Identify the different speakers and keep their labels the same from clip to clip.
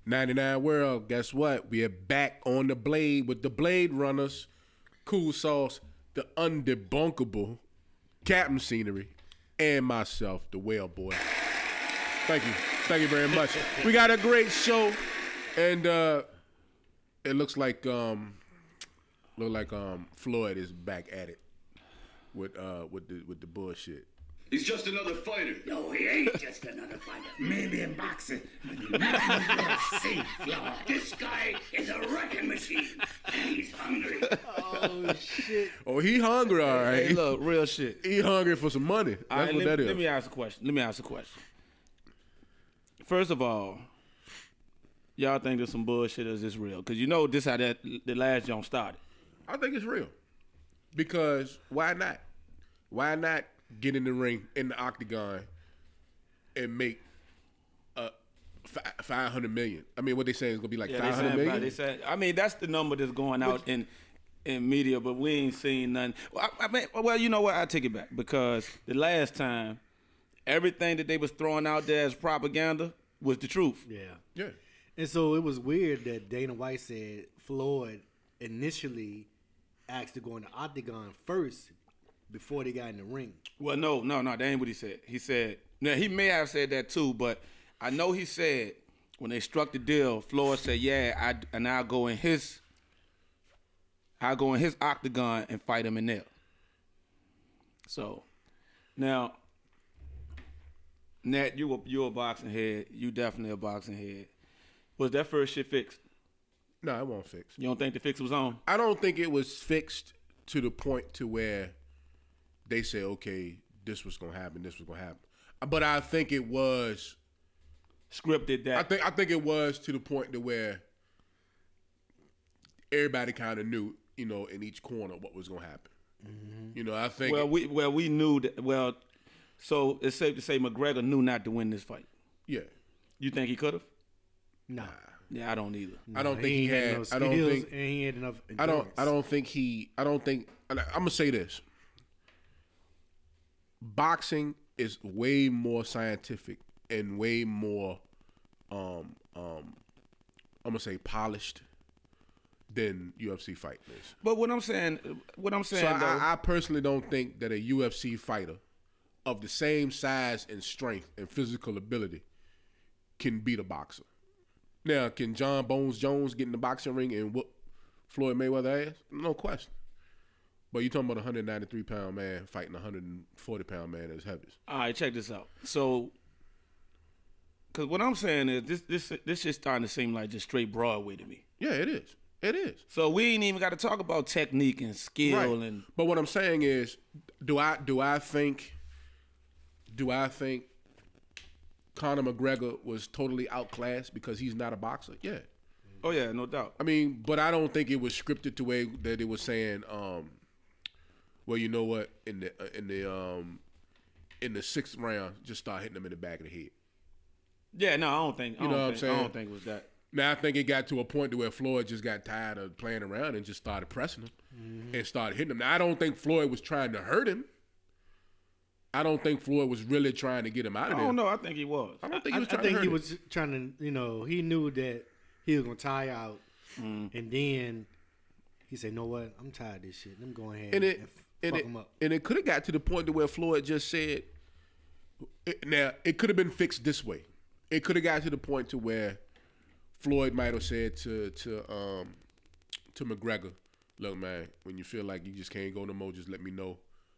Speaker 1: 99 World, guess what? We are back on the blade with the Blade Runners, Cool Sauce, the undebunkable Captain Scenery, and myself, the Whale Boy. Thank you. Thank you very much. We got a great show, and it looks like Floyd is back at it with the bullshit.
Speaker 2: He's just another fighter.
Speaker 3: No, he ain't just another fighter.
Speaker 4: Maybe in boxing.
Speaker 3: See, Floyd, this guy is a wrecking machine, and he's hungry.
Speaker 5: Oh, shit.
Speaker 1: Oh, he hungry, all right.
Speaker 5: Hey, look, real shit.
Speaker 1: He hungry for some money. That's what that is.
Speaker 5: Let me ask a question. First of all, y'all think there's some bullshit or is this real? Because you know this how the last jump started.
Speaker 1: I think it's real. Because why not? Why not get in the ring, in the Octagon, and make $500 million? I mean, what they saying is going to be like $500 million?
Speaker 5: They said, I mean, that's the number that's going out in media, but we ain't seen nothing. Well, you know what? I take it back. Because the last time, everything that they was throwing out there as propaganda was the truth.
Speaker 1: Yeah.
Speaker 6: And so it was weird that Dana White said Floyd initially asked to go in the Octagon first before they got in the ring.
Speaker 5: Well, no, that ain't what he said. He said, now he may have said that too, but I know he said when they struck the deal, Floyd said, yeah, I'll go in his Octagon and fight him in there. So, now, Nat, you're a boxing head. You definitely a boxing head. Was that first shit fixed?
Speaker 1: No, it wasn't fixed.
Speaker 5: You don't think the fix was on?
Speaker 1: I don't think it was fixed to the point to where they say, okay, this was going to happen, this was going to happen. But I think it was
Speaker 5: scripted. That
Speaker 1: I think it was to the point to where everybody kind of knew, you know, in each corner what was going to happen. Mm-hmm. You know, I think.
Speaker 5: Well, we knew that. Well, so it's safe to say McGregor knew not to win this fight.
Speaker 1: Yeah.
Speaker 5: You think he could have?
Speaker 6: Nah.
Speaker 5: Yeah, I don't either.
Speaker 1: I don't think he had.
Speaker 6: I don't think he had enough endurance.
Speaker 1: I don't think. I'm gonna say this. Boxing is way more scientific and way more, I'm gonna say polished than UFC fighting is.
Speaker 5: But what I'm saying,
Speaker 1: so I personally don't think that a UFC fighter of the same size and strength and physical ability can beat a boxer. Now, can John Bones Jones get in the boxing ring and whoop Floyd Mayweather ass? No question. But you're talking about a 193-pound man fighting a 140-pound man as heavy.
Speaker 5: All right, check this out. So, because what I'm saying is this is starting to seem like just straight Broadway to me.
Speaker 1: Yeah, it is. It is.
Speaker 5: So we ain't even got to talk about technique and skill
Speaker 1: right.
Speaker 5: and.
Speaker 1: But what I'm saying is, do I think Conor McGregor was totally outclassed because he's not a boxer? Yeah.
Speaker 5: Oh yeah, no doubt.
Speaker 1: I mean, but I don't think it was scripted the way that it was saying. Well, you know what? In the sixth round, just start hitting him in the back of the head.
Speaker 5: Yeah, no, I don't think.
Speaker 1: You know what I'm saying?
Speaker 5: I don't think it was that.
Speaker 1: Now I think it got to a point to where Floyd just got tired of playing around and just started pressing him and started hitting him. Now I don't think Floyd was trying to hurt him. I don't think Floyd was really trying to get him out of there.
Speaker 5: I don't know. I think he was.
Speaker 1: I don't think he was trying to hurt him.
Speaker 6: He was trying to, you know, he knew that he was going to tire out. And then he said, you know what? I'm tired of this shit. Let me go ahead and fuck him up.
Speaker 1: And it could have got to the point to where Floyd just said, now, it could have been fixed this way. It could have got to the point to where Floyd might have said to McGregor, look, man, when you feel like you just can't go no more, just let me know.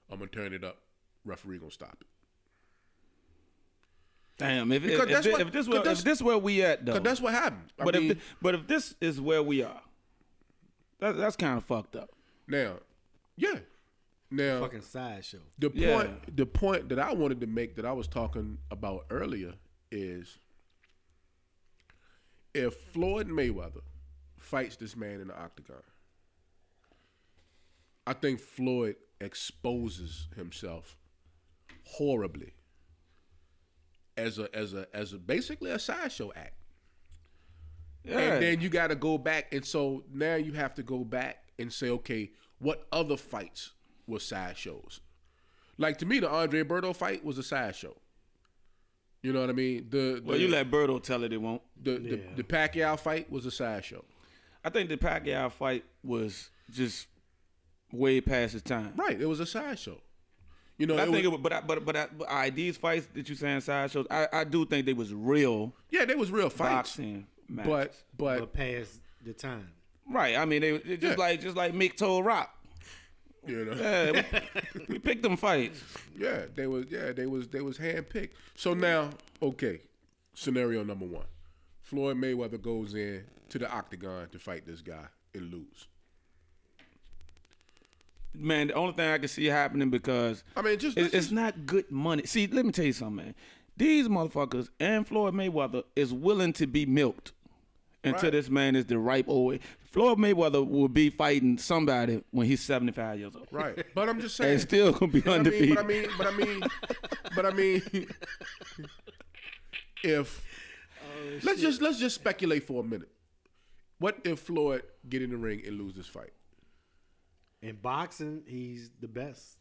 Speaker 1: I'm going to turn it up. Referee going to stop it.
Speaker 5: Damn, if this where we at, though.
Speaker 1: Because that's what happened.
Speaker 5: But if this is where we are, that's kind of fucked up.
Speaker 1: Now, yeah. Now,
Speaker 6: fucking sideshow.
Speaker 1: The point that I wanted to make that I was talking about earlier is if Floyd Mayweather fights this man in the Octagon, I think Floyd exposes himself horribly as a basically a sideshow act. Yeah. And then you got to go back, and so now you have to go back and say, okay, what other fights were sideshows? Like, to me, the Andre Berto fight was a sideshow. You know what I mean?
Speaker 5: Well, you let Birdo tell it won't.
Speaker 1: The Pacquiao fight was a sideshow.
Speaker 5: I think the Pacquiao fight was just way past its time.
Speaker 1: Right, it was a sideshow.
Speaker 5: These fights that you saying sideshows, I do think they was real.
Speaker 1: Yeah, they was real fights.
Speaker 5: Boxing matches.
Speaker 6: But past the time.
Speaker 5: Right. I mean, they just like Mick told Rock.
Speaker 1: You know.
Speaker 5: Yeah, we picked them fights.
Speaker 1: Yeah, they was handpicked. So now, okay, scenario number 1. Floyd Mayweather goes in to the Octagon to fight this guy and lose.
Speaker 5: Man, the only thing I can see happening because it's not good money. See, let me tell you something, man. These motherfuckers and Floyd Mayweather is willing to be milked until this man is the ripe old. Floyd Mayweather will be fighting somebody when he's 75 years old.
Speaker 1: Right, but I'm just saying,
Speaker 5: and still gonna be undefeated.
Speaker 1: But I mean, if let's just speculate for a minute. What if Floyd get in the ring and lose this fight?
Speaker 6: In boxing, he's the best.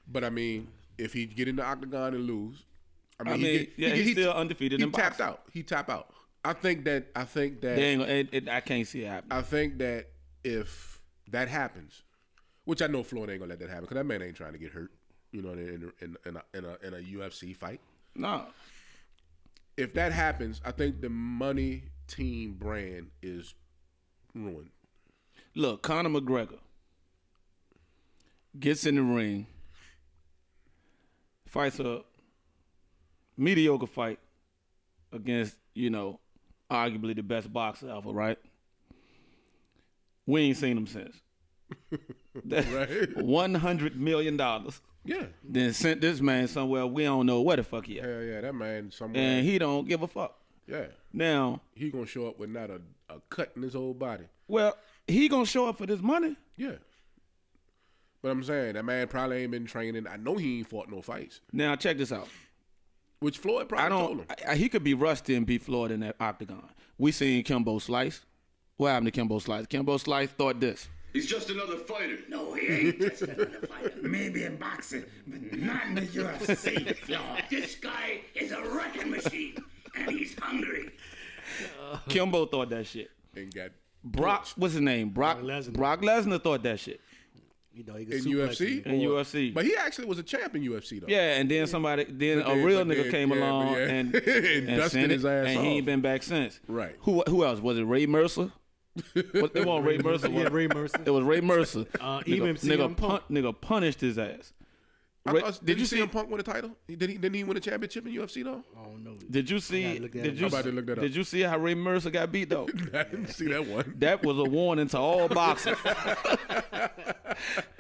Speaker 1: But I mean, if he get in the Octagon and lose,
Speaker 5: he's still undefeated in boxing.
Speaker 1: He tapped out. I think that
Speaker 5: I can't see it happening.
Speaker 1: I think that if that happens, which I know Floyd ain't gonna let that happen because that man ain't trying to get hurt. You know, in a UFC fight.
Speaker 5: No.
Speaker 1: If that happens, I think the money team brand is ruined.
Speaker 5: Look, Conor McGregor gets in the ring, fights a mediocre fight against, arguably the best boxer ever, right? We ain't seen him since.
Speaker 1: Right.
Speaker 5: $100 million.
Speaker 1: Yeah.
Speaker 5: Then sent this man somewhere we don't know where the fuck he at.
Speaker 1: Hell yeah, that man somewhere.
Speaker 5: And he don't give a fuck.
Speaker 1: Yeah.
Speaker 5: Now.
Speaker 1: He gonna show up with not a cut in his whole body.
Speaker 5: Well, he gonna show up for this money.
Speaker 1: Yeah. But I'm saying, that man probably ain't been training. I know he ain't fought no fights.
Speaker 5: Now, check this out.
Speaker 1: Which Floyd probably told him.
Speaker 5: He could be rusty and beat Floyd in that Octagon. We seen Kimbo Slice. What happened to Kimbo Slice? Kimbo Slice thought this.
Speaker 2: He's just another fighter.
Speaker 3: No, he ain't just another fighter. Maybe in boxing, but not in the UFC, Floyd. This guy is a wrecking machine, and he's hungry.
Speaker 5: Kimbo thought that shit.
Speaker 1: And got
Speaker 5: Brock, what's his name? Brock Lesnar thought that shit.
Speaker 6: He
Speaker 1: in UFC?
Speaker 5: In UFC.
Speaker 1: But he actually was a champ in UFC, though.
Speaker 5: Yeah, and then a real nigga came along and
Speaker 1: dusted his ass
Speaker 5: and
Speaker 1: off.
Speaker 5: he ain't been back since.
Speaker 1: Right.
Speaker 5: Who else? Was it Ray Mercer? It wasn't Ray Mercer.
Speaker 6: Yeah, Ray Mercer.
Speaker 5: It was Ray Mercer.
Speaker 6: Even CM Punk.
Speaker 5: Nigga punished his ass.
Speaker 1: Did you see him Punk win a title? Didn't he win a championship in UFC though?
Speaker 6: Oh no.
Speaker 5: Did you see?
Speaker 1: I'm about to look that up.
Speaker 5: Did you see how Ray Mercer got beat though?
Speaker 1: I didn't see that one.
Speaker 5: That was a warning to all boxers.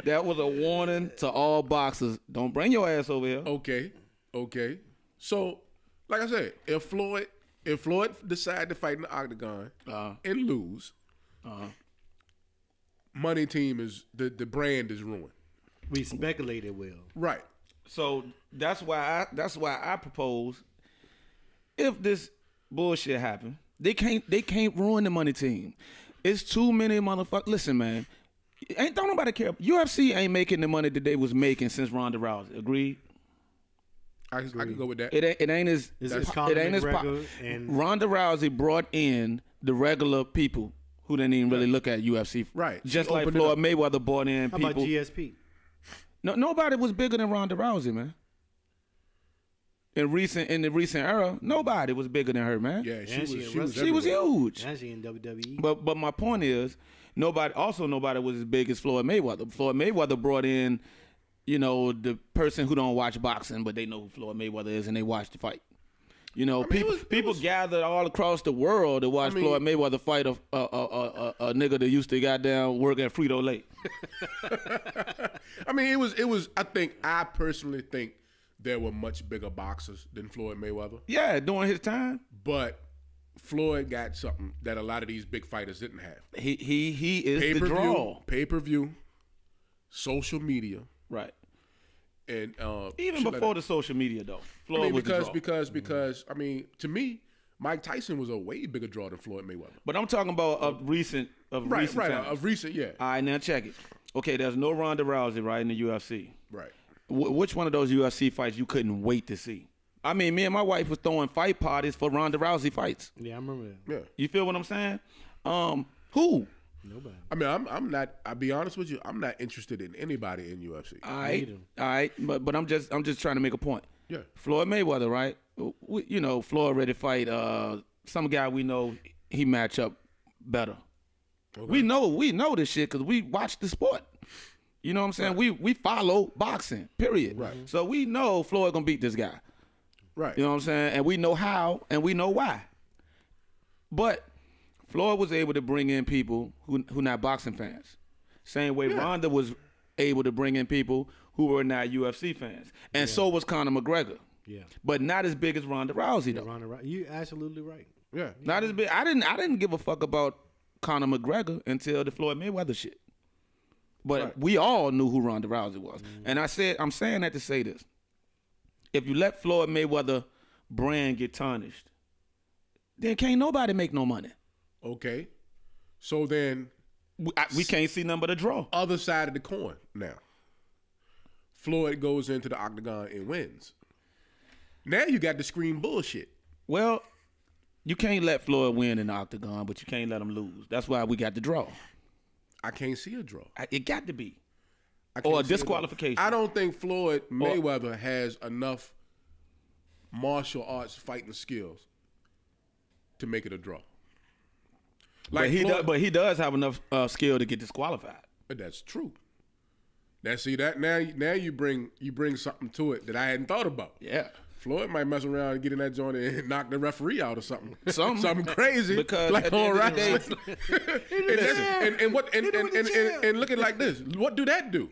Speaker 5: That was a warning to all boxers. Don't bring your ass over here.
Speaker 1: Okay. So, like I said, if Floyd decide to fight in the Octagon and lose, money team is the brand is ruined.
Speaker 6: We speculate it will.
Speaker 1: Right.
Speaker 5: So that's why I propose if this bullshit happen, they can't ruin the money team. It's too many motherfuckers. Listen, man, don't nobody care. UFC ain't making the money that they was making since Ronda Rousey. Agreed?
Speaker 1: I can go with that.
Speaker 5: It ain't as Ronda Rousey brought in the regular people who didn't even really look at UFC.
Speaker 1: Right.
Speaker 5: Just like Floyd Mayweather brought in people.
Speaker 6: How about GSP?
Speaker 5: No, nobody was bigger than Ronda Rousey, man. In the recent era, nobody was bigger than her, man.
Speaker 1: Yeah, she
Speaker 5: was huge.
Speaker 6: And she in WWE.
Speaker 5: But my point is, nobody was as big as Floyd Mayweather. Floyd Mayweather brought in, the person who don't watch boxing, but they know who Floyd Mayweather is and they watch the fight. People gathered all across the world to watch Floyd Mayweather fight a nigga that used to goddamn work at Frito-Lay.
Speaker 1: I personally think there were much bigger boxers than Floyd Mayweather.
Speaker 5: Yeah, during his time.
Speaker 1: But Floyd got something that a lot of these big fighters didn't have.
Speaker 5: He is the draw.
Speaker 1: Pay-per-view, social media.
Speaker 5: Right.
Speaker 1: And
Speaker 5: even before the social media though. Floyd was the draw.
Speaker 1: Because to me, Mike Tyson was a way bigger draw than Floyd Mayweather.
Speaker 5: But I'm talking about of recent times.
Speaker 1: Yeah.
Speaker 5: All right, now check it. Okay, there's no Ronda Rousey, right, in the UFC.
Speaker 1: Right.
Speaker 5: Which one of those UFC fights you couldn't wait to see? I mean, me and my wife was throwing fight parties for Ronda Rousey fights.
Speaker 6: Yeah, I remember that.
Speaker 1: Yeah.
Speaker 5: You feel what I'm saying? Who?
Speaker 6: Nobody.
Speaker 1: I mean, I'm not. I'll be honest with you. I'm not interested in anybody in UFC.
Speaker 5: All right. But I'm just trying to make a point.
Speaker 1: Yeah.
Speaker 5: Floyd Mayweather, right? You know, Floyd ready to fight some guy we know he match up better. Okay. We know this shit because we watch the sport. You know what I'm saying? Right. We follow boxing, period.
Speaker 1: Right.
Speaker 5: So we know Floyd gonna beat this guy.
Speaker 1: Right.
Speaker 5: You know what I'm saying? And we know how and we know why. But Floyd was able to bring in people who not boxing fans. Same way Ronda was able to bring in people who were not UFC fans. And so was Conor McGregor. Yeah. But not as big as Ronda Rousey though.
Speaker 6: You absolutely right.
Speaker 1: Yeah.
Speaker 5: Not as big. I didn't give a fuck about Conor McGregor until the Floyd Mayweather shit. But we all knew who Ronda Rousey was. And I'm saying that to say this. If you let Floyd Mayweather brand get tarnished, then can't nobody make no money.
Speaker 1: Okay. So then
Speaker 5: we can't see nothing but a draw.
Speaker 1: Other side of the coin now. Floyd goes into the Octagon and wins. Now you got to scream bullshit.
Speaker 5: Well, you can't let Floyd win in the Octagon, but you can't let him lose. That's why we got the draw.
Speaker 1: I can't see a draw.
Speaker 5: It got to be. Or a disqualification.
Speaker 1: I don't think Floyd Mayweather has enough martial arts fighting skills to make it a draw.
Speaker 5: Like but he does have enough skill to get disqualified.
Speaker 1: But that's true. Now you bring something to it that I hadn't thought about.
Speaker 5: Yeah.
Speaker 1: Floyd might mess around and get in that joint and knock the referee out or something. Something crazy.
Speaker 5: Because
Speaker 1: like all right. And look at it like this. What do that do?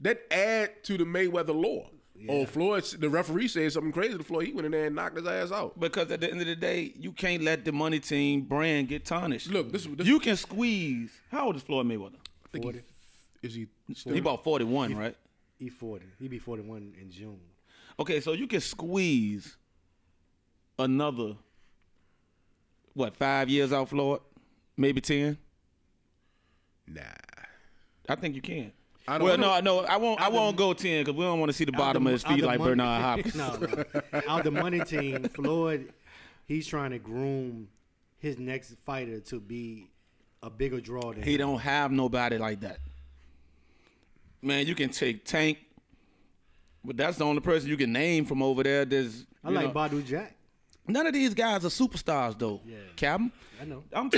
Speaker 1: That add to the Mayweather lore. Yeah. Oh, Floyd, the referee said something crazy to Floyd. He went in there and knocked his ass out.
Speaker 5: Because at the end of the day, you can't let the money team brand get tarnished.
Speaker 1: Look, this
Speaker 5: you can squeeze. How old is Floyd Mayweather?
Speaker 1: I think he
Speaker 5: about 41, right?
Speaker 6: He 40. He be 41 in June.
Speaker 5: Okay, so you can squeeze another 5 years out, Floyd? Maybe 10?
Speaker 1: Nah.
Speaker 5: I think you can.
Speaker 1: I
Speaker 5: won't go 10 because we don't want to see the bottom of his feet like Bernard Hopkins.
Speaker 6: No. Out the money team, Floyd, he's trying to groom his next fighter to be a bigger draw than
Speaker 5: he don't have nobody like that. Man, you can take Tank, but that's the only person you can name from over there.
Speaker 6: I like Badu Jack.
Speaker 5: None of these guys are superstars though. Yeah. Captain.
Speaker 6: I know.
Speaker 5: I'm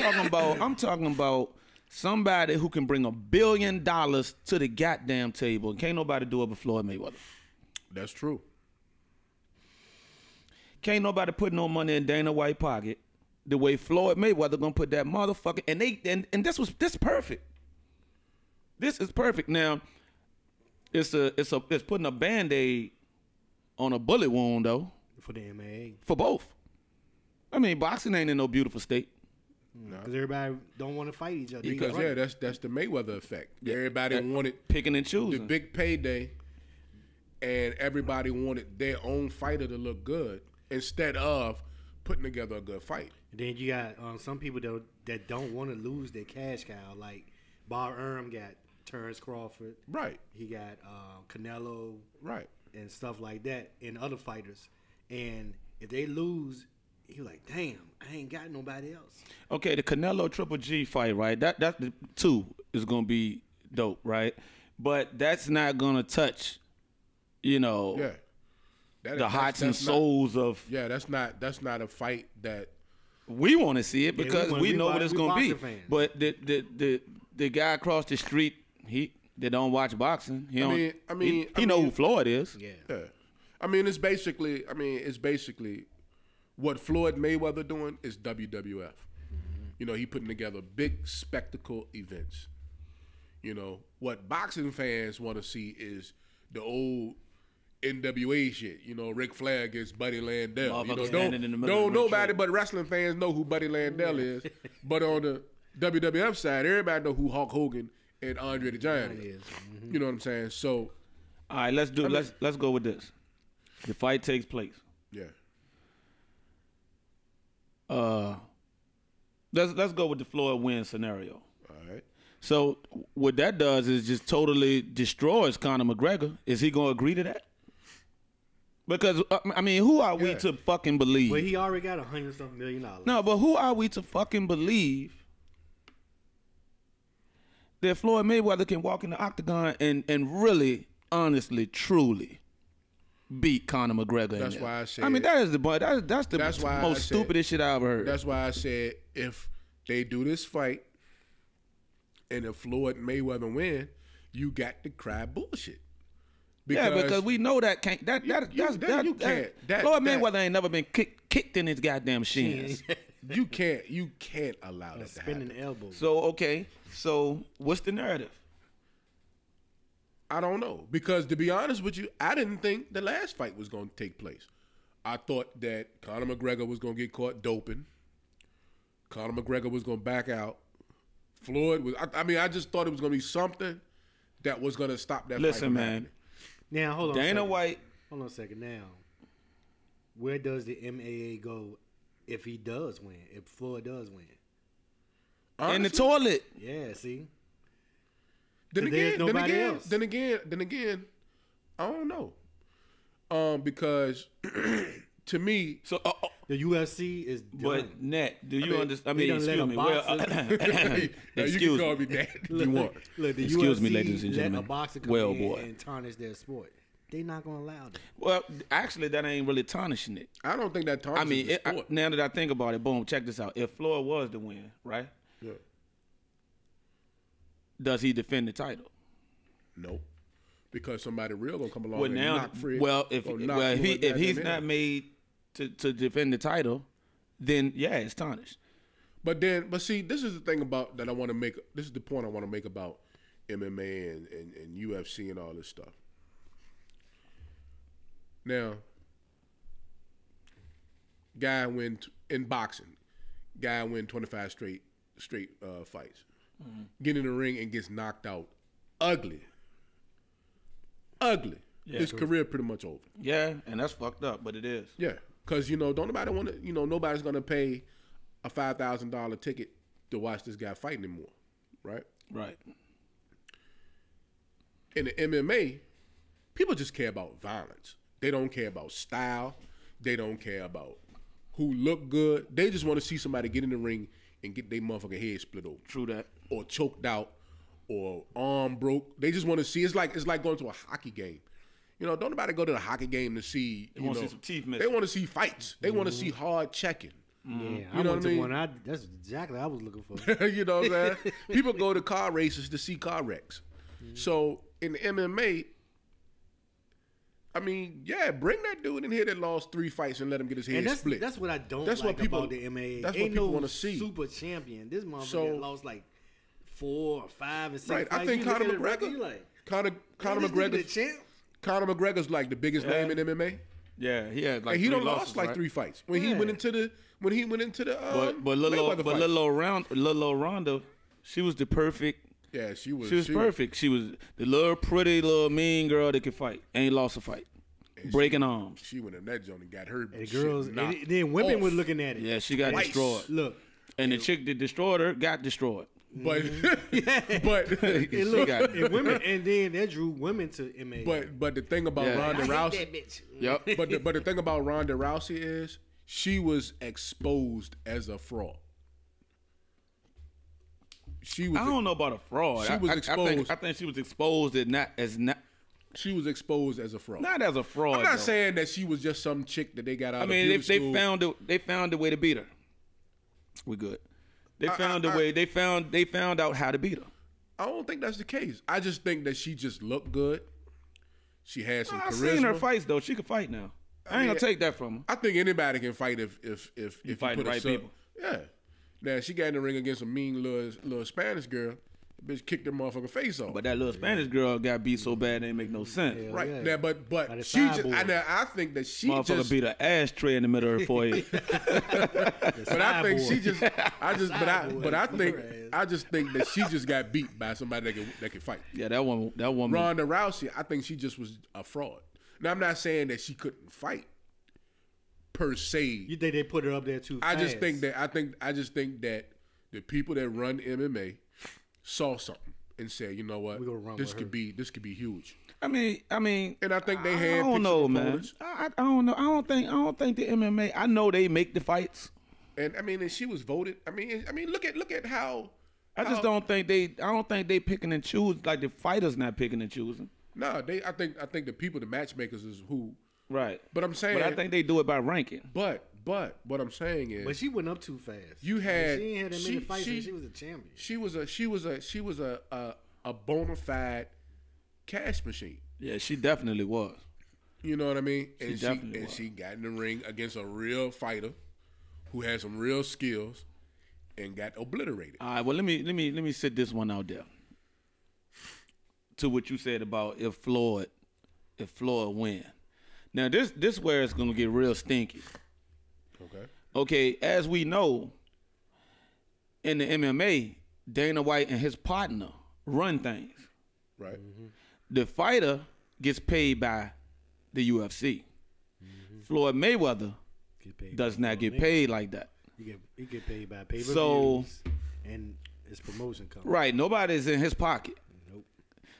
Speaker 5: talking about somebody who can bring $1 billion to the goddamn table. And can't nobody do it but Floyd Mayweather.
Speaker 1: That's true.
Speaker 5: Can't nobody put no money in Dana White's pocket the way Floyd Mayweather gonna put that motherfucker. And this perfect. This is perfect. Now, it's putting a Band-Aid on a bullet wound though.
Speaker 6: For the MMA.
Speaker 5: For both. I mean, boxing ain't in no beautiful state.
Speaker 6: Because everybody don't want to fight each other.
Speaker 1: Because that's the Mayweather effect. Yeah. Everybody wanted
Speaker 5: picking and choosing
Speaker 1: the big payday, and everybody wanted their own fighter to look good instead of putting together a good fight.
Speaker 6: And then you got some people that don't want to lose their cash cow, like Bob Arum got Terrence Crawford,
Speaker 1: right?
Speaker 6: He got Canelo,
Speaker 1: right,
Speaker 6: and stuff like that, and other fighters. And if they lose, you're like, damn, I ain't got nobody else.
Speaker 5: Okay, the Canelo Triple G fight, right? That the 2 is gonna be dope, right? But that's not gonna touch, the hearts and souls of.
Speaker 1: Yeah, that's not a fight that
Speaker 5: we want to see it because we know what it's gonna be.
Speaker 6: Fans.
Speaker 5: But the guy across the street, they don't watch boxing. He know who Floyd is.
Speaker 6: Yeah.
Speaker 1: I mean, it's basically what Floyd Mayweather doing is WWF. Mm-hmm. He putting together big spectacle events. What boxing fans want to see is the old NWA shit. Ric Flair against Buddy Landell. Don't nobody but wrestling fans know who Buddy Landell is. But on the WWF side, everybody know who Hulk Hogan and Andre the Giant is. Mm-hmm. You know what I'm saying? So,
Speaker 5: all right, let's go with this. The fight takes place.
Speaker 1: Yeah.
Speaker 5: Let's go with the Floyd win scenario.
Speaker 1: All right.
Speaker 5: So what that does is just totally destroys Conor McGregor. Is he gonna agree to that? Because I mean, who are we to fucking believe?
Speaker 6: Well, he already got $100-something million.
Speaker 5: No, but who are we to fucking believe that Floyd Mayweather can walk in the octagon and really, honestly, truly beat Conor McGregor?
Speaker 1: That's why I said.
Speaker 5: I mean, that is the that's the most stupidest shit I ever heard.
Speaker 1: That's why I said if they do this fight and if Floyd Mayweather win, you got to cry bullshit.
Speaker 5: Because we know that can't. Floyd Mayweather ain't never been kicked in his goddamn shins.
Speaker 1: You can't allow that to happen.
Speaker 6: Spinning elbows.
Speaker 5: So what's the narrative?
Speaker 1: I don't know, because to be honest with you, I didn't think the last fight was going to take place. I thought that Conor McGregor was going to get caught doping. Conor McGregor was going to back out. Floyd was. I mean, I just thought it was going to be something that was going to stop that.
Speaker 5: Listen,
Speaker 1: fight
Speaker 5: man.
Speaker 6: Now hold on.
Speaker 5: Dana White.
Speaker 6: Hold on a second. Now, where does the MAA go if he does win? If Floyd does win?
Speaker 1: Honestly,
Speaker 5: In the toilet.
Speaker 6: Yeah. See.
Speaker 1: Then
Speaker 6: there's nobody else.
Speaker 1: Then again, I don't know. Because to me,
Speaker 6: the UFC is done.
Speaker 5: But Nat, do you understand? I mean, excuse me.
Speaker 1: You can call me that if you want.
Speaker 6: Look, the
Speaker 5: Excuse
Speaker 6: UFC
Speaker 5: me, ladies and gentlemen.
Speaker 6: Let a boxer come
Speaker 5: Well,
Speaker 6: in
Speaker 5: boy.
Speaker 6: and tarnish their sport. They not gonna allow that.
Speaker 5: Well, actually, that ain't really tarnishing it.
Speaker 1: I don't think that tarnishes
Speaker 5: I mean,
Speaker 1: the sport.
Speaker 5: now that I think about it, boom, check this out. If Floyd was to win, right?
Speaker 1: Yeah.
Speaker 5: Does he defend the title?
Speaker 1: Nope. Because somebody real gonna come along
Speaker 5: Well,
Speaker 1: and
Speaker 5: now,
Speaker 1: knock free.
Speaker 5: if he's not made to defend the title, then yeah, it's tarnished.
Speaker 1: But see, this is the thing about that I want to make. This is the point I want to make about MMA and UFC and all this stuff. Now, guy win in boxing. Guy win 25 straight fights. Mm-hmm. Get in the ring and gets knocked out. Ugly. Yeah, his career pretty much over.
Speaker 5: Yeah, and that's fucked up, but it is.
Speaker 1: Yeah, because don't nobody want to. Nobody's gonna pay a $5,000 ticket to watch this guy fight anymore, right?
Speaker 5: Right.
Speaker 1: In the MMA, people just care about violence. They don't care about style. They don't care about who look good. They just want to see somebody get in the ring and get their motherfucking head split open.
Speaker 5: True that.
Speaker 1: Or choked out, or arm broke. They just want to see. It's like going to a hockey game. Don't nobody go to the hockey game to see.
Speaker 5: They want to see some teeth missing.
Speaker 1: They want to see fights. They want to see hard checking.
Speaker 6: Yeah,
Speaker 1: you know what I mean?
Speaker 6: That's exactly what I was looking for.
Speaker 1: You know what I'm saying? People go to car races to see car wrecks. So in the MMA, I mean, yeah, bring that dude in here that lost 3 fights and let him get his head split.
Speaker 6: That's what I don't
Speaker 1: like
Speaker 6: about the MMA.
Speaker 1: That's
Speaker 6: Ain't
Speaker 1: what people
Speaker 6: no
Speaker 1: want to see.
Speaker 6: Super champion. This motherfucker lost like 4 or 5 and 6
Speaker 1: right.
Speaker 6: fights.
Speaker 1: I think Conor McGregor. Conor McGregor.
Speaker 6: champ.
Speaker 1: Conor McGregor's like the biggest name in MMA.
Speaker 5: Yeah, he had like
Speaker 1: and he
Speaker 5: 3
Speaker 1: done
Speaker 5: losses,
Speaker 1: lost like
Speaker 5: right?
Speaker 1: 3 fights when he went into the
Speaker 5: but little old Ronda, she was the perfect.
Speaker 1: Yeah, she was
Speaker 5: perfect. She was the little pretty little mean girl that could fight. Ain't lost a fight. Breaking arms.
Speaker 1: She went in that joint and got her.
Speaker 6: And girls, then women were looking at it.
Speaker 5: Yeah, she got destroyed.
Speaker 6: Look,
Speaker 5: and the chick that destroyed her got destroyed.
Speaker 1: But
Speaker 6: and women, and then that drew women to MMA.
Speaker 1: But the thing about Ronda Rousey,
Speaker 6: that bitch.
Speaker 5: Yep.
Speaker 1: but the thing about Ronda Rousey is she was exposed as a fraud. I
Speaker 5: don't know about a fraud.
Speaker 1: She was exposed.
Speaker 5: I think she was exposed as not.
Speaker 1: She was exposed as a fraud.
Speaker 5: Not as a fraud.
Speaker 1: I'm not saying that she was just some chick that they got out.
Speaker 5: I mean, they found a way to beat her. We good. They found a way. They found out how to beat her.
Speaker 1: I don't think that's the case. I just think that she just looked good. She had some charisma.
Speaker 5: I've seen her fights though. She can fight now. I ain't gonna take that from her.
Speaker 1: I think anybody can fight if you
Speaker 5: fight
Speaker 1: put
Speaker 5: the right people.
Speaker 1: Yeah. Now she got in the ring against a mean little Spanish girl. The bitch kicked her motherfucking face off.
Speaker 5: But that little Spanish girl got beat so bad it ain't make no sense.
Speaker 1: Right.
Speaker 6: Yeah.
Speaker 1: Now, but she just I think that she
Speaker 5: motherfucker
Speaker 1: just
Speaker 5: beat her ashtray in the middle of her forehead.
Speaker 1: But I think she just I just think that she just got beat by somebody that can fight.
Speaker 5: Yeah, that woman.
Speaker 1: Ronda Rousey, I think she just was a fraud. Now I'm not saying that she couldn't fight per se.
Speaker 6: You think they put her up there too fast?
Speaker 1: I just think that the people that run MMA saw something and said, you know what, this could be huge.
Speaker 5: I mean,
Speaker 1: and I think they had.
Speaker 5: I don't know, man. I don't know. I don't think the MMA. I know they make the fights.
Speaker 1: And I mean, and she was voted. I mean, look at how.
Speaker 5: I just don't think they. I don't think they picking and choose like the fighters not picking and choosing.
Speaker 1: No, I think the people, the matchmakers, is who.
Speaker 5: Right.
Speaker 1: But I'm saying.
Speaker 5: But I think they do it by ranking.
Speaker 1: But what I'm saying is.
Speaker 6: But she went up too fast.
Speaker 1: You had.
Speaker 6: She ain't had that many fights. She was a champion.
Speaker 1: She was a bona fide cash machine.
Speaker 5: Yeah, she definitely was.
Speaker 1: You know what I mean?
Speaker 5: She definitely was.
Speaker 1: She got in the ring against a real fighter who had some real skills and got obliterated.
Speaker 5: All right, well let me sit this one out there. To what you said about if Floyd win. Now this where it's gonna get real stinky. Okay, as we know, in the MMA, Dana White and his partner run things.
Speaker 1: Right.
Speaker 6: Mm-hmm.
Speaker 5: The fighter gets paid by the UFC. Mm-hmm. Floyd Mayweather does not get paid like that.
Speaker 6: He get paid by pay-per-views and his promotion company.
Speaker 5: Right, nobody's in his pocket.
Speaker 6: Nope.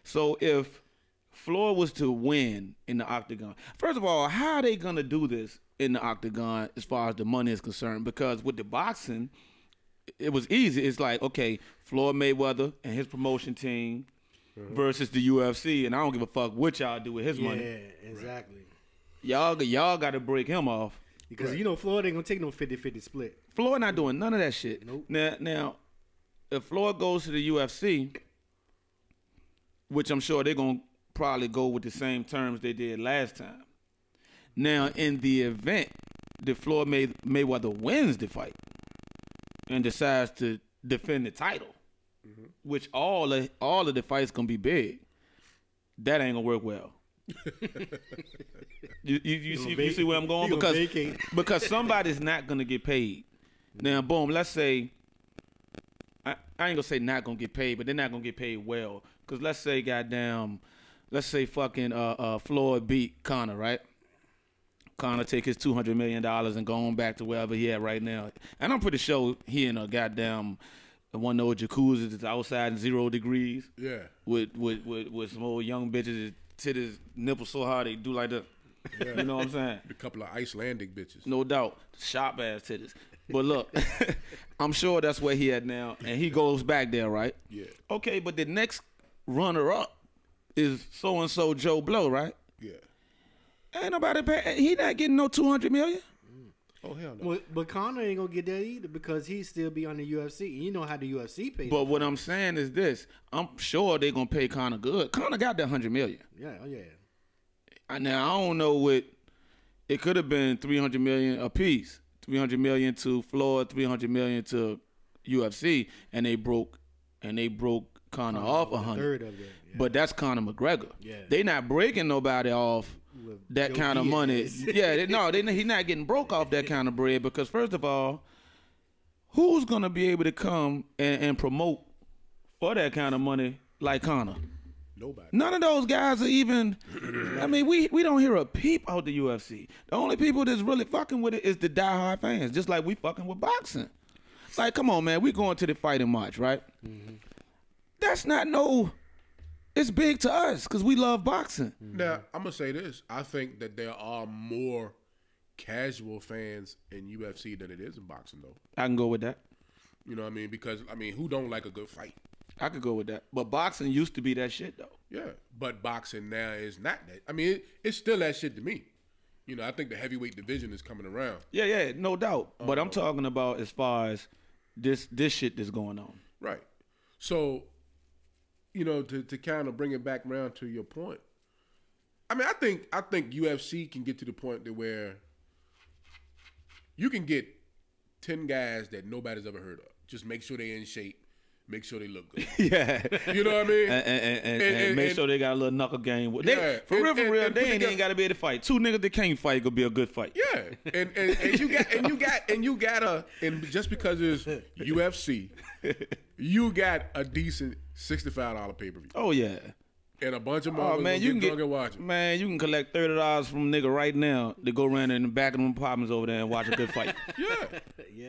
Speaker 5: So if Floyd was to win in the Octagon, first of all, how are they gonna do this in the Octagon as far as the money is concerned? Because with the boxing, it was easy. It's like, okay, Floyd Mayweather and his promotion team versus the UFC, and I don't give a fuck what y'all do with his money.
Speaker 6: Yeah, exactly.
Speaker 5: Y'all got to break him off.
Speaker 6: Because you know Floyd ain't gonna take no 50-50 split.
Speaker 5: Floyd not doing none of that shit.
Speaker 6: Nope.
Speaker 5: Now, if Floyd goes to the UFC, which I'm sure they're gonna probably go with the same terms they did last time. Now, in the event that Floyd Mayweather wins the fight and decides to defend the title, which all of the fights gonna be big, that ain't gonna work well. you see where I'm going? Because somebody's not gonna get paid. Now, boom, let's say I ain't gonna say not gonna get paid, but they're not gonna get paid well. Cause let's say fucking Floyd beat Conor, right? Conor take his $200 million and go on back to wherever he at right now. And I'm pretty sure he in a goddamn one of those jacuzzis that's outside in 0 degrees.
Speaker 1: Yeah.
Speaker 5: With some old young bitches that titties nipple so hard they do like that. Yeah. You know what I'm saying?
Speaker 1: A couple of Icelandic bitches.
Speaker 5: No doubt. Sharp ass titties. But look, I'm sure that's where he at now. And he goes back there, right?
Speaker 1: Yeah.
Speaker 5: Okay, but the next runner up is so-and-so Joe Blow, right?
Speaker 1: Yeah.
Speaker 5: Ain't nobody pay. He not getting no $200 million.
Speaker 1: Oh, hell no.
Speaker 6: But Conor ain't gonna get that either because he still be on the UFC. You know how the UFC pays.
Speaker 5: But what I'm saying is this: I'm sure they gonna pay Conor good. Conor got that $100 million.
Speaker 6: Yeah, oh yeah.
Speaker 5: Now I don't know what it could have been. $300 million a piece. $300 million to Floyd, $300 million to UFC, and they broke Conor off 100.
Speaker 6: Third of that. Yeah.
Speaker 5: But that's Conor McGregor.
Speaker 6: Yeah.
Speaker 5: They not breaking nobody off that kind of money. Yeah, he not getting broke off that kind of bread because first of all, who's gonna be able to come and promote for that kind of money like Conor?
Speaker 1: Nobody.
Speaker 5: None of those guys are even. I mean, we don't hear a peep out the UFC. The only people that's really fucking with it is the diehard fans, just like we fucking with boxing. Like, come on, man, we going to the fight in March, right? Mm-hmm. That's not it's big to us because we love boxing.
Speaker 1: Now, I'm going to say this. I think that there are more casual fans in UFC than it is in boxing, though.
Speaker 5: I can go with that.
Speaker 1: You know what I mean? Because, who don't like a good fight?
Speaker 5: I could go with that. But boxing used to be that shit, though.
Speaker 1: Yeah, but boxing now is not that. It's still that shit to me. You know, I think the heavyweight division is coming around.
Speaker 5: Yeah, no doubt. But I'm talking about as far as this shit that's going on.
Speaker 1: Right. So, you know, to kind of bring it back around to your point, I think UFC can get to the point that where you can get 10 guys that nobody's ever heard of. Just make sure they're in shape. Make sure they look good.
Speaker 5: Yeah.
Speaker 1: You know what I mean?
Speaker 5: And make sure they got a little knuckle game. For real, they ain't even got to be able to fight. Two niggas that can't fight could be a good fight.
Speaker 1: Yeah. And just because it's UFC, you got a decent $65 pay-per-view.
Speaker 5: Oh yeah.
Speaker 1: And a bunch of motherfuckers you can get drunk and watch it.
Speaker 5: Man, you can collect $30 from a nigga right now to go around in the back of them apartments over there and watch a good fight.
Speaker 1: Yeah.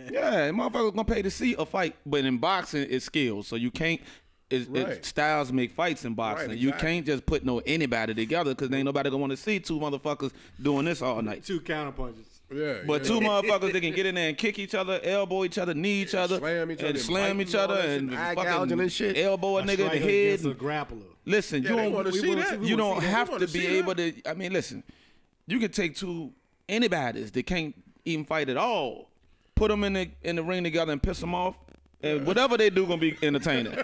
Speaker 5: Yeah, motherfuckers gonna pay to see a fight. But in boxing, it's skills. So you can't styles make fights in boxing.
Speaker 1: Right,
Speaker 5: You
Speaker 1: exactly.
Speaker 5: can't just put anybody together because ain't nobody gonna want to see two motherfuckers doing this all night.
Speaker 6: Two counter punches.
Speaker 1: Yeah,
Speaker 5: But two motherfuckers that can get in there and kick each other, elbow each other, knee each other,
Speaker 1: slam each other,
Speaker 5: and slam
Speaker 1: biting
Speaker 5: each other,
Speaker 1: all that
Speaker 5: and
Speaker 1: shit, eye
Speaker 5: fucking
Speaker 1: gouging and shit.
Speaker 5: elbow a nigga in the
Speaker 6: Striker
Speaker 5: head.
Speaker 6: against a grappler.
Speaker 5: Listen,
Speaker 1: Yeah,
Speaker 5: you
Speaker 1: they
Speaker 5: don't
Speaker 1: wanna see that.
Speaker 5: you don't
Speaker 1: They
Speaker 5: have
Speaker 1: wanna
Speaker 5: to be
Speaker 1: see
Speaker 5: able to. I mean, listen, you can take anybody's that can't even fight at all, put them in the ring together and piss them off, and whatever they do gonna be entertaining.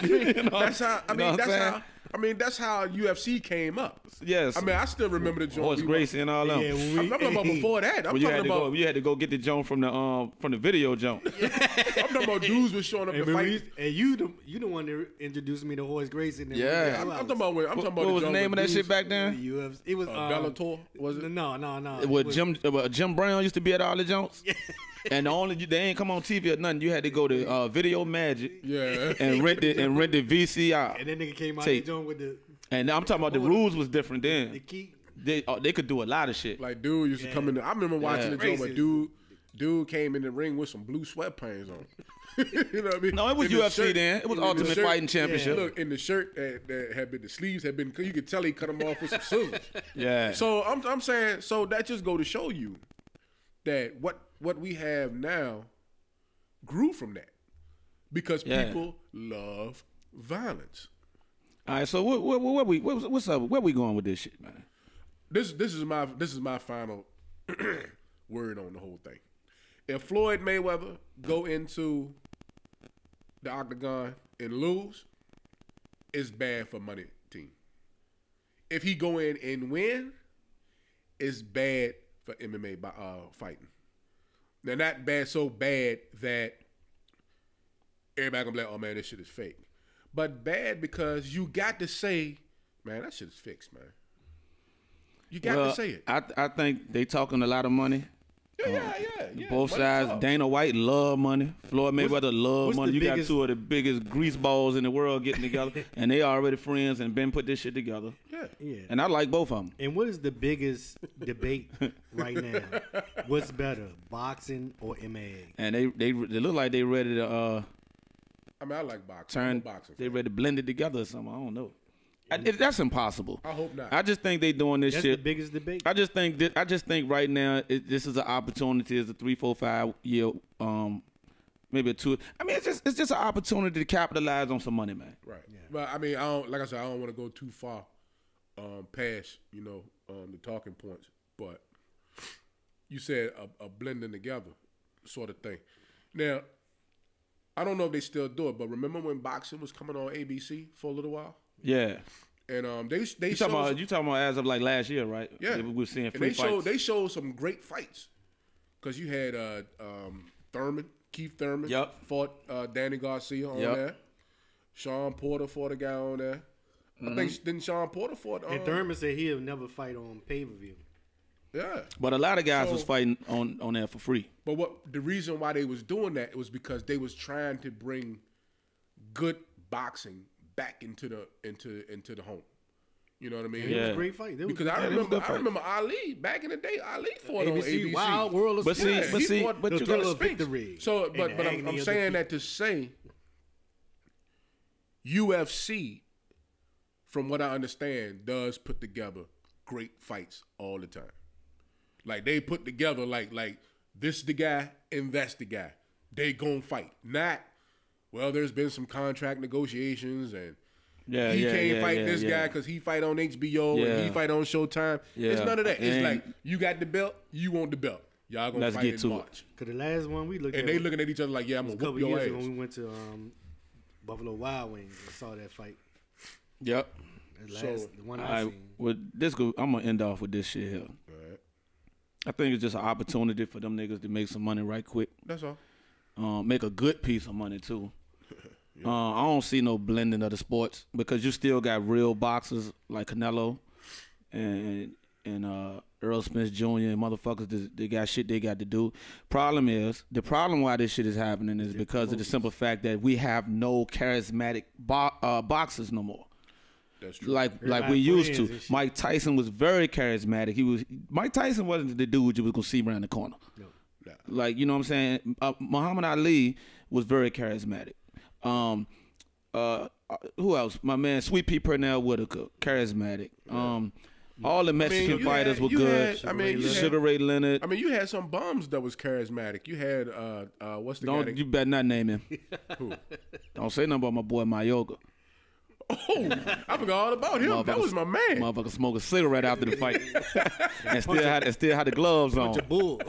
Speaker 5: You know?
Speaker 1: That's how. I
Speaker 5: You know
Speaker 1: mean,
Speaker 5: what I'm
Speaker 1: that's
Speaker 5: saying?
Speaker 1: how. I mean, that's how UFC came up.
Speaker 5: Yes.
Speaker 1: I mean, I still remember the joint.
Speaker 5: Horace Gracie and all them.
Speaker 6: Yeah, when
Speaker 1: I'm talking about before that. I'm
Speaker 5: Well, you
Speaker 1: talking about.
Speaker 5: you had to go get the joint from the video joint.
Speaker 1: I'm talking about dudes was showing up
Speaker 6: Hey,
Speaker 1: to fight.
Speaker 6: and you the one that introduced me to Horace Gracie.
Speaker 5: Yeah.
Speaker 1: I'm talking about. I'm talking about.
Speaker 5: What was the
Speaker 1: joint
Speaker 5: name of
Speaker 1: with
Speaker 5: that
Speaker 1: dudes-
Speaker 5: shit back then?
Speaker 6: UFC. It was
Speaker 1: Bellator, was it?
Speaker 6: No.
Speaker 5: What Jim Brown used to be at all the joints. And they ain't come on TV or nothing. You had to go to Video Magic.
Speaker 1: Yeah.
Speaker 5: And rent the VCR.
Speaker 6: And then nigga came out
Speaker 5: Tape.
Speaker 6: the joint with the
Speaker 5: And I'm talking about the rules was different
Speaker 6: the
Speaker 5: then.
Speaker 6: key.
Speaker 5: They could do a lot of shit.
Speaker 1: Like dude used to come in. I remember watching the joint where
Speaker 6: Racist.
Speaker 1: dude came in the ring with some blue sweatpants on. You know what I mean?
Speaker 5: No, it was
Speaker 1: In the
Speaker 5: UFC
Speaker 1: shirt-
Speaker 5: then. It was
Speaker 1: in the
Speaker 5: Ultimate
Speaker 1: shirt-
Speaker 5: Fighting Championship.
Speaker 1: Look, in the shirt that had been, the sleeves had been, you could tell he cut them off with some scissors.
Speaker 5: Yeah.
Speaker 1: So I'm saying, so that just go to show you that what we have now grew from that because people love violence.
Speaker 5: All right, so what's up? Where we going with this shit, man?
Speaker 1: This is my final word on the whole thing. If Floyd Mayweather go into the Octagon and lose, it's bad for money team. If he go in and win, it's bad for MMA fighting. Now not bad, so bad that everybody gonna be like, oh man, this shit is fake. But bad because you got to say, man, that shit is fixed, man. You got to say it.
Speaker 5: I think they talking a lot of money.
Speaker 1: Yeah.
Speaker 5: Both
Speaker 1: Money
Speaker 5: sides.
Speaker 1: talk.
Speaker 5: Dana White love money. Floyd Mayweather love
Speaker 6: what's
Speaker 5: money.
Speaker 6: the
Speaker 5: You got
Speaker 6: biggest-
Speaker 5: two of the biggest grease balls in the world getting together, and they already friends and been put this shit together.
Speaker 6: Yeah.
Speaker 5: And I like both of them.
Speaker 6: And what is the biggest debate right now? What's better, boxing or MMA?
Speaker 5: And they look like they ready to
Speaker 1: I mean, I like boxing. I'm a
Speaker 5: turn.
Speaker 1: boxing
Speaker 5: They
Speaker 1: fan.
Speaker 5: ready to blend it together or something. I don't know. That's impossible.
Speaker 1: I hope not.
Speaker 5: I just think they doing this
Speaker 6: That's
Speaker 5: shit.
Speaker 6: the biggest debate.
Speaker 5: I just think right now this is an opportunity. It's a 3, 4, 5 year, maybe a 2. I mean, it's just an opportunity to capitalize on some money, man.
Speaker 1: Right. But I mean, like I said, I don't want to go too far past, the talking points. But you said a blending together sort of thing. Now, I don't know if they still do it, but remember when boxing was coming on ABC for a little while?
Speaker 5: Yeah.
Speaker 1: And they
Speaker 5: You talking about as of like last year, right?
Speaker 1: Yeah.
Speaker 5: We were seeing
Speaker 1: and
Speaker 5: free fights.
Speaker 1: they showed some great fights because you had Keith Thurman
Speaker 5: Yep.
Speaker 1: fought Danny Garcia on
Speaker 5: Yep.
Speaker 1: there. Sean Porter fought a guy on there. I think didn't Sean Porter fought?
Speaker 6: And Thurman said he'll never fight on pay-per-view.
Speaker 1: Yeah.
Speaker 5: But a lot of guys
Speaker 1: So-
Speaker 5: was fighting on there for free.
Speaker 1: But the reason why they was doing that it was because they was trying to bring good boxing back into the home. You know what I mean?
Speaker 6: It was
Speaker 5: Yeah.
Speaker 6: a great fight. It was
Speaker 1: Because I
Speaker 5: it was a good
Speaker 1: remember Ali back in the day. Ali fought on
Speaker 6: ABC,
Speaker 1: ABC.
Speaker 6: Wild World of
Speaker 5: But see-
Speaker 6: Sports.
Speaker 5: but
Speaker 1: he
Speaker 5: see-
Speaker 1: fought
Speaker 5: but
Speaker 1: the
Speaker 5: you
Speaker 6: Thriller
Speaker 1: Thriller
Speaker 6: of
Speaker 1: Spinks.
Speaker 6: Victory
Speaker 1: So,
Speaker 6: and
Speaker 1: but
Speaker 6: the
Speaker 1: I'm
Speaker 6: Agony of
Speaker 1: saying
Speaker 6: Defeat.
Speaker 1: that to say UFC, from what I understand, does put together great fights all the time. Like they put together like this the guy and that's the guy. They gon' fight. Not, well, there's been some contract negotiations and he can't fight this guy because he fight on HBO and he
Speaker 5: Yeah.
Speaker 1: fight on Showtime. It's
Speaker 5: Yeah.
Speaker 1: none of that. It's
Speaker 5: And-
Speaker 1: like you got the belt, you want the belt. Y'all gonna
Speaker 5: Let's
Speaker 1: fight
Speaker 5: get
Speaker 1: in
Speaker 5: to it.
Speaker 1: March.
Speaker 6: Cause the last one we looked
Speaker 1: And
Speaker 6: at
Speaker 1: they looking at each other like, yeah, I'm
Speaker 6: was
Speaker 1: gonna
Speaker 6: a
Speaker 1: whoop
Speaker 6: couple
Speaker 1: your
Speaker 6: years ago
Speaker 1: ass.
Speaker 6: when we went to Buffalo Wild Wings and saw that fight.
Speaker 5: Yep.
Speaker 6: The one
Speaker 5: All
Speaker 6: I
Speaker 5: right,
Speaker 6: seen.
Speaker 5: well, I'm gonna end off with this shit here.
Speaker 1: Alright.
Speaker 5: I think it's just an opportunity for them niggas to make some money right quick.
Speaker 1: That's all.
Speaker 5: Make a good piece of money too. I don't see no blending of the sports because you still got real boxers like Canelo and Earl Smith Jr. and motherfuckers. They got shit they got to do. The problem why this shit is happening is because of the simple fact that we have no charismatic boxers no more.
Speaker 1: That's true.
Speaker 5: Like
Speaker 6: Everybody
Speaker 5: we used
Speaker 6: friends
Speaker 5: to.
Speaker 6: and shit.
Speaker 5: Mike Tyson was very charismatic. Mike Tyson wasn't the dude you was gonna see around the corner.
Speaker 6: No.
Speaker 5: Like, you know what I'm saying? Muhammad Ali was very charismatic. who else? My man, Sweet Pea Pernell Whitaker, charismatic. All the Mexican fighters were good. Sugar Ray Leonard.
Speaker 1: I mean, you had some bums that was charismatic. You had what's the guy?
Speaker 5: You better not name him.
Speaker 1: Who?
Speaker 5: Don't say nothing about my boy Mayoga.
Speaker 1: Oh, I forgot all about him. That was my man.
Speaker 5: Motherfucker smoke a cigarette after the fight, and still had the gloves on.
Speaker 6: Bull.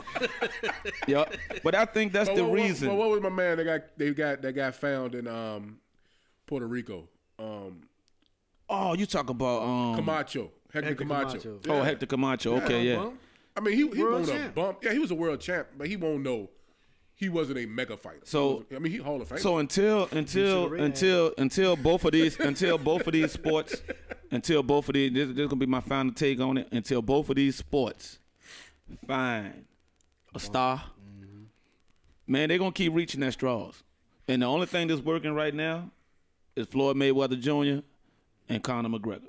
Speaker 5: Yep. But I think that's the reason.
Speaker 1: What was my man that got found in Puerto Rico?
Speaker 5: Oh, you talk about
Speaker 1: Camacho. Hector Camacho.
Speaker 5: Oh, Hector Camacho. Okay, yeah.
Speaker 1: I mean, he won a bump. Yeah, he was a world champ, but he won't know. He wasn't a mega fighter.
Speaker 5: So
Speaker 1: he Hall of Fame.
Speaker 5: So until both of these sports, this is gonna be my final take on it. Until both of these sports find a star, man, they're gonna keep reaching their straws. And the only thing that's working right now is Floyd Mayweather Jr. and Conor McGregor.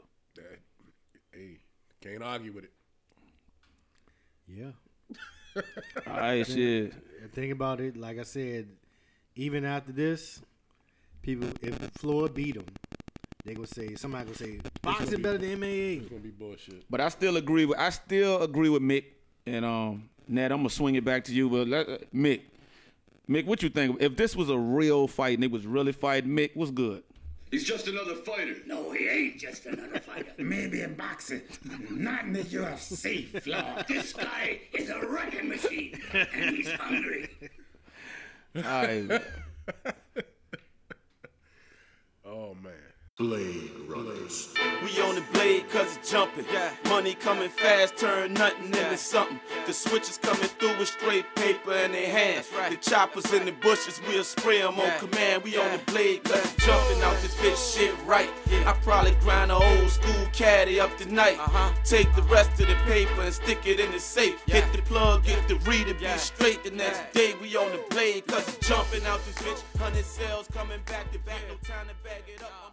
Speaker 1: Hey, can't argue with it.
Speaker 6: Yeah.
Speaker 5: All right, shit.
Speaker 6: Think about it. Like I said, even after this, people, if Floyd beat him, somebody gonna say boxing better than MMA.
Speaker 1: It's gonna be bullshit.
Speaker 5: But I still agree with Mick. And Ned, I'm gonna swing it back to you. But Mick, what you think? If this was a real fight and they was really fighting, Mick, what's good?
Speaker 2: He's just another fighter.
Speaker 3: No, he ain't just another fighter. Maybe in boxing, not in the UFC, Floyd. This guy is a wrecking machine, and he's hungry.
Speaker 5: All right.
Speaker 1: Oh, man.
Speaker 4: Blade Runners.
Speaker 7: We on the blade cause it's jumping. Money coming fast, turn nothing into something. The switches coming through with straight paper in their hands. The choppers in the bushes, we'll spray them on command. We on the blade cause it's jumping out this bitch shit right. I probably grind an old school caddy up tonight. Take the rest of the paper and stick it in the safe. Hit the plug, get the reader, be straight the next day. We on the blade cause it's jumping out this bitch. 100 cells coming back to back, no time to bag it up.